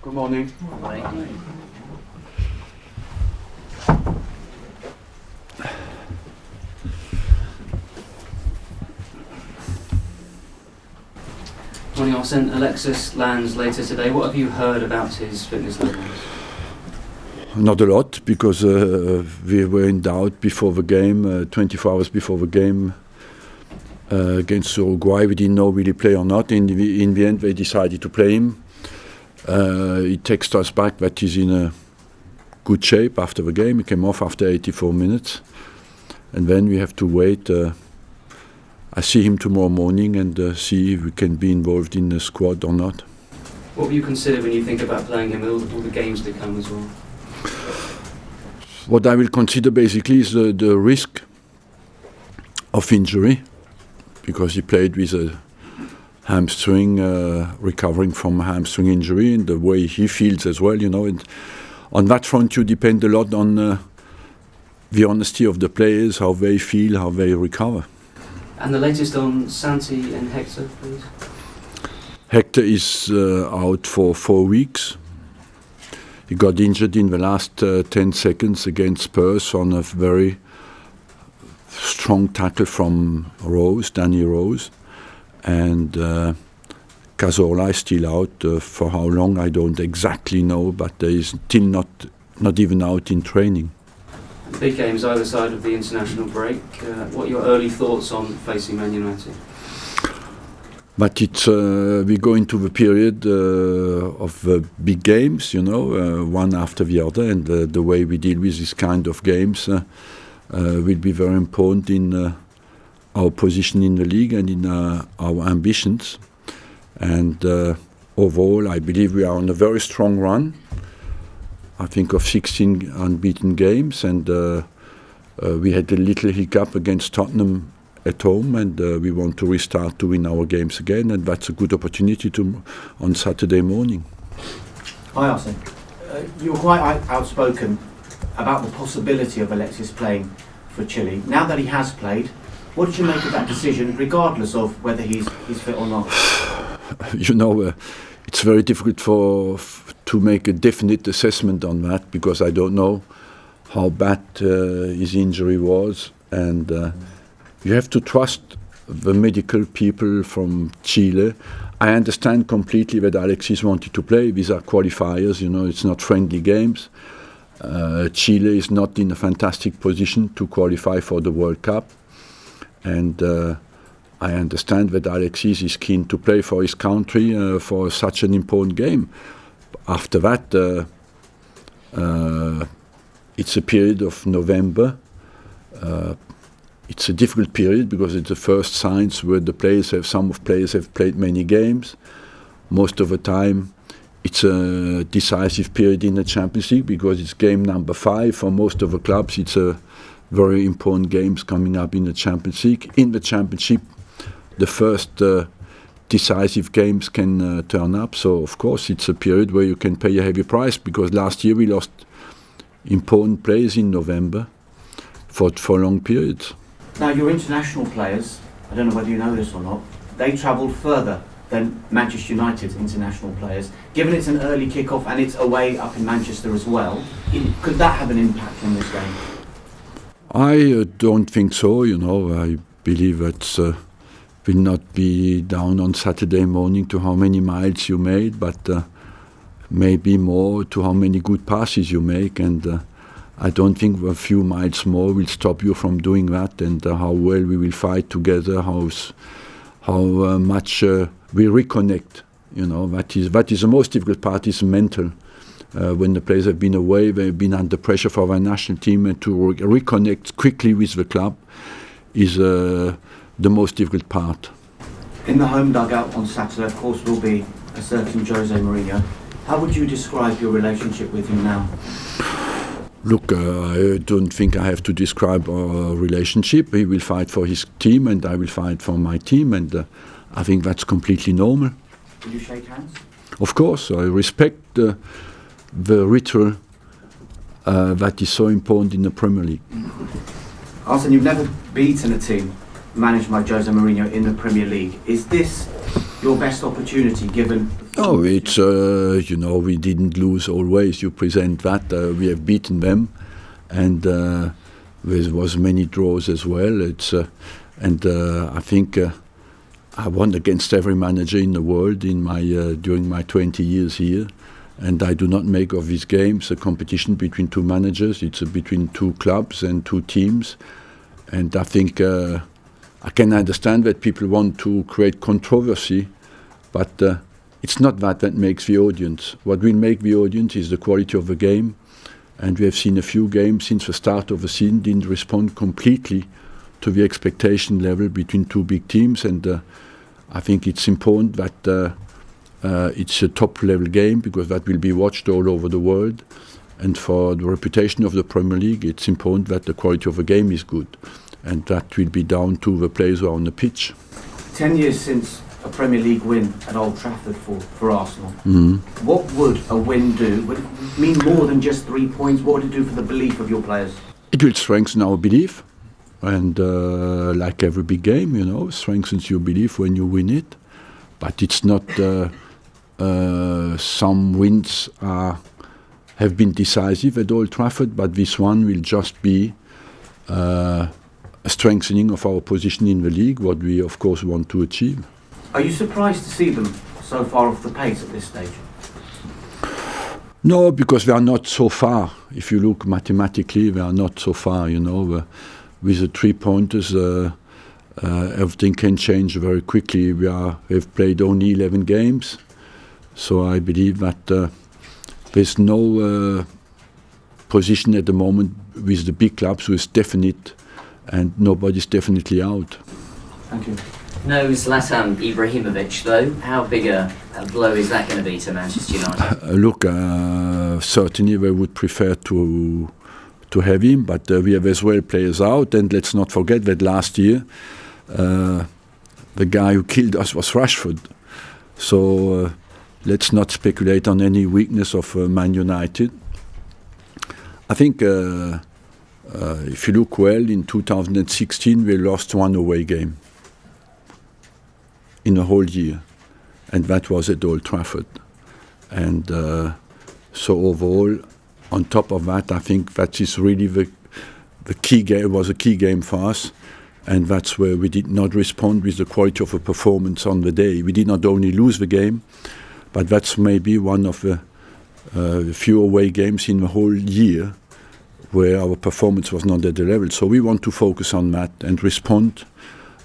Good morning. Morning, Arsene. Alexis lands later today. What have you heard about his fitness levels? Not a lot, because we were in doubt before the game, 24 hours before the game against Uruguay. We didn't know will he play or not. In the end, they decided to play him. It texted us back that he's in a good shape after the game. He came off after 84 minutes. And then we have to wait. I see him tomorrow morning and see if we can be involved in the squad or not. What will you consider when you think about playing him with all the games to come as well? What I will consider basically is the risk of injury, because he played with a hamstring, recovering from a hamstring injury, and the way he feels as well, you know. And on that front, you depend a lot on the honesty of the players, how they feel, how they recover. And the latest on Santi and Hector, please? Hector is out for 4 weeks. He got injured in the last 10 seconds against Spurs on a very strong tackle from Danny Rose. And Cazorla is still out. For how long, I don't exactly know, but he is still not even out in training. Big games either side of the international break. What are your early thoughts on facing Man United? But it's we go into the period of big games, you know, one after the other, and the way we deal with this kind of games will be very important in our position in the league and in our ambitions. And overall, I believe we are on a very strong run. I think of 16 unbeaten games, and we had a little hiccup against Tottenham at home, and we want to restart to win our games again, and that's a good opportunity on Saturday morning. Hi Arsene, you were quite outspoken about the possibility of Alexis playing for Chile. Now that he has played, what did you make of that decision, regardless of whether he's fit or not? You know, it's very difficult to make a definite assessment on that, because I don't know how bad his injury was, and you have to trust the medical people from Chile. I understand completely that Alexis wanted to play. These are qualifiers, you know, it's not friendly games. Chile is not in a fantastic position to qualify for the World Cup, and I understand that Alexis is keen to play for his country for such an important game. After that, it's a period of November. It's a difficult period because it's the first signs where some players have played many games. Most of the time, it's a decisive period in the Champions League because it's game number 5. For most of the clubs, it's a very important games coming up in the Champions League. In the Championship, the first decisive games can turn up. So, of course, it's a period where you can pay a heavy price, because last year we lost important players in November for long periods. Now, your international players, I don't know whether you know this or not, they travelled further than Manchester United's international players. Given it's an early kick-off and it's away up in Manchester as well, could that have an impact on this game? I don't think so, you know. I believe that will not be down on Saturday morning to how many miles you made, but maybe more to how many good passes you make, and I don't think a few miles more will stop you from doing that, and how well we will fight together, how much we reconnect. You know, that is the most difficult part, is mental. When the players have been away, they've been under pressure for our national team, and to reconnect quickly with the club is the most difficult part. In the home dugout on Saturday, of course, will be a certain Jose Mourinho. How would you describe your relationship with him now? Look, I don't think I have to describe our relationship. He will fight for his team and I will fight for my team, and I think that's completely normal. Will you shake hands? Of course, I respect the ritual that is so important in the Premier League. Arsene, you've never beaten a team managed by Jose Mourinho in the Premier League. Is this your best opportunity given? Oh, it's we didn't lose always. You present that we have beaten them, and there was many draws as well. I think I won against every manager in the world in my during my 20 years here, and I do not make of these games a competition between two managers. It's between two clubs and two teams, and I think I can understand that people want to create controversy, but it's not that makes the audience. What will make the audience is the quality of the game, and we have seen a few games since the start of the season didn't respond completely to the expectation level between two big teams, and I think it's important that it's a top-level game because that will be watched all over the world, and for the reputation of the Premier League, it's important that the quality of the game is good, and that will be down to the players who are on the pitch. 10 years since a Premier League win at Old Trafford for Arsenal. Mm-hmm. What would a win do? Would it mean more than just 3 points? What would it do for the belief of your players? It will strengthen our belief, and like every big game, strengthens your belief when you win it. But it's not. Some wins have been decisive at Old Trafford, but this one will just be a strengthening of our position in the league, what we of course want to achieve. Are you surprised to see them so far off the pace at this stage? No, because they are not so far. If you look mathematically, they are not so far. With the 3 pointers, everything can change very quickly. We've played only 11 games, so I believe that there's no position at the moment with the big clubs who is definite, and nobody's definitely out. Thank you. No Zlatan Ibrahimovic, though. How big a blow is that going to be to Manchester United? Certainly they would prefer to have him, but we have as well players out, and let's not forget that last year the guy who killed us was Rashford. So let's not speculate on any weakness of Man United. I think if you look well, in 2016 we lost one away game in a whole year, and that was at Old Trafford. And so overall, on top of that, I think that is really the key game. It was a key game for us, and that's where we did not respond with the quality of a performance on the day. We did not only lose the game, but that's maybe one of the few away games in the whole year where our performance was not at the level. So we want to focus on that and respond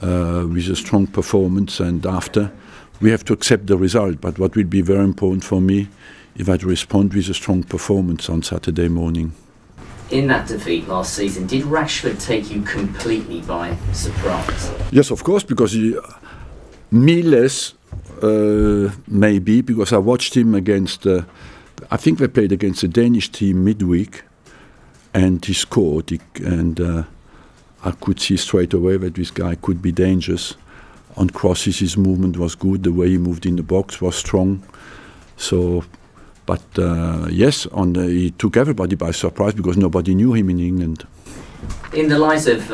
with a strong performance, and after we have to accept the result. But what will be very important for me is that respond with a strong performance on Saturday morning. In that defeat last season, did Rashford take you completely by surprise? Yes, of course, because me less, maybe, because I watched him against, I think they played against a Danish team midweek, and he scored, and I could see straight away that this guy could be dangerous. On crosses, his movement was good. The way he moved in the box was strong. So, but yes, he took everybody by surprise because nobody knew him in England. In the light of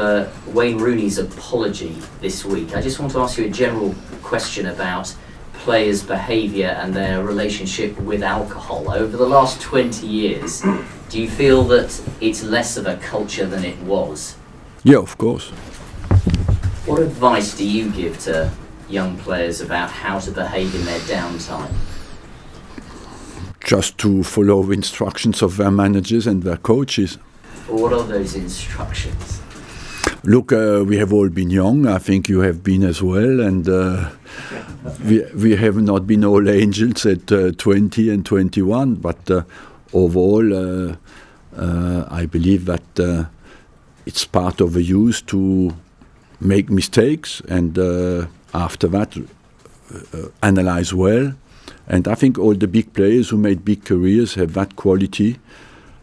Wayne Rooney's apology this week, I just want to ask you a general question about players' behaviour and their relationship with alcohol. Over the last 20 years, do you feel that it's less of a culture than it was? Yeah, of course. What advice do you give to young players about how to behave in their downtime? Just to follow instructions of their managers and their coaches. What are those instructions? Look, we have all been young. I think you have been as well, and we have not been all angels at 20 and 21. But overall, I believe that it's part of the youth to make mistakes, and after that analyze well. And I think all the big players who made big careers have that quality.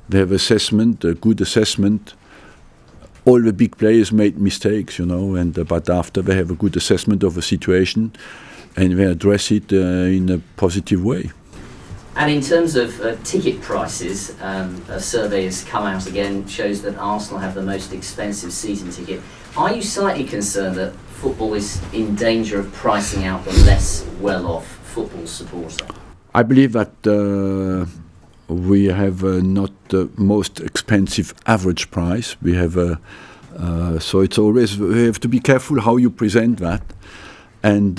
They have assessment, a good assessment. All the big players made mistakes, but after they have a good assessment of a situation and they address it in a positive way. And in terms of ticket prices, a survey has come out again, shows that Arsenal have the most expensive season ticket. Are you slightly concerned that football is in danger of pricing out the less well-off football supporter? I believe that we have not the most expensive average price. We have so it's always, we have to be careful how you present that. And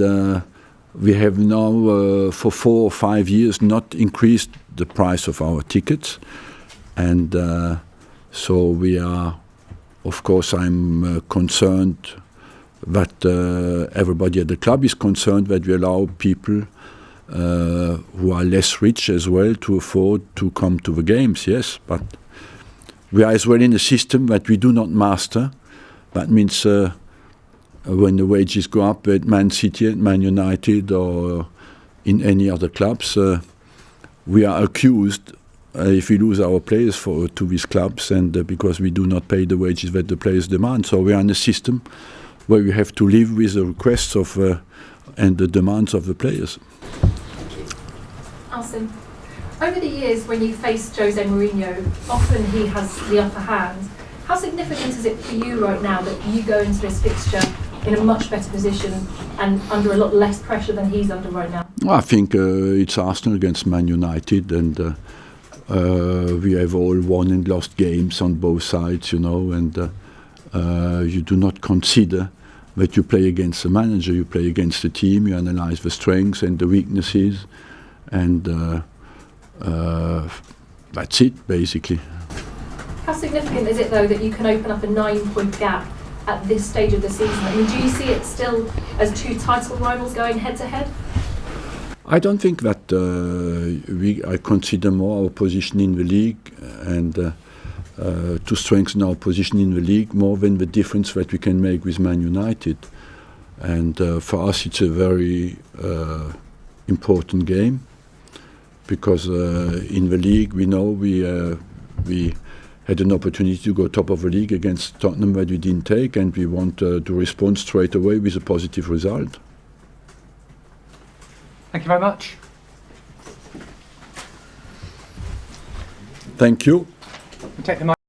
we have now for 4 or 5 years not increased the price of our tickets. And so we are, of course, I'm concerned that everybody at the club is concerned that we allow people who are less rich as well to afford to come to the games, yes. But we are as well in a system that we do not master. That means when the wages go up at Man City, at Man United, or in any other clubs, we are accused if we lose our players to these clubs, and because we do not pay the wages that the players demand. So we are in a system where we have to live with the requests of and the demands of the players. Arsene, over the years when you faced Jose Mourinho, often he has the upper hand. How significant is it for you right now that you go into this fixture in a much better position and under a lot less pressure than he's under right now? I think it's Arsenal against Man United, and we have all won and lost games on both sides, you know, and you do not consider that you play against the manager, you play against the team, you analyze the strengths and the weaknesses, and that's it, basically. How significant is it, though, that you can open up a 9-point gap at this stage of the season? I mean, do you see it still as 2 title rivals going head-to-head? I don't think that I consider more our position in the league and to strengthen our position in the league more than the difference that we can make with Man United. And for us it's a very important game, because in the league we know we had an opportunity to go top of the league against Tottenham that we didn't take, and we want to respond straight away with a positive result. Thank you very much. Thank you. We'll take the mic.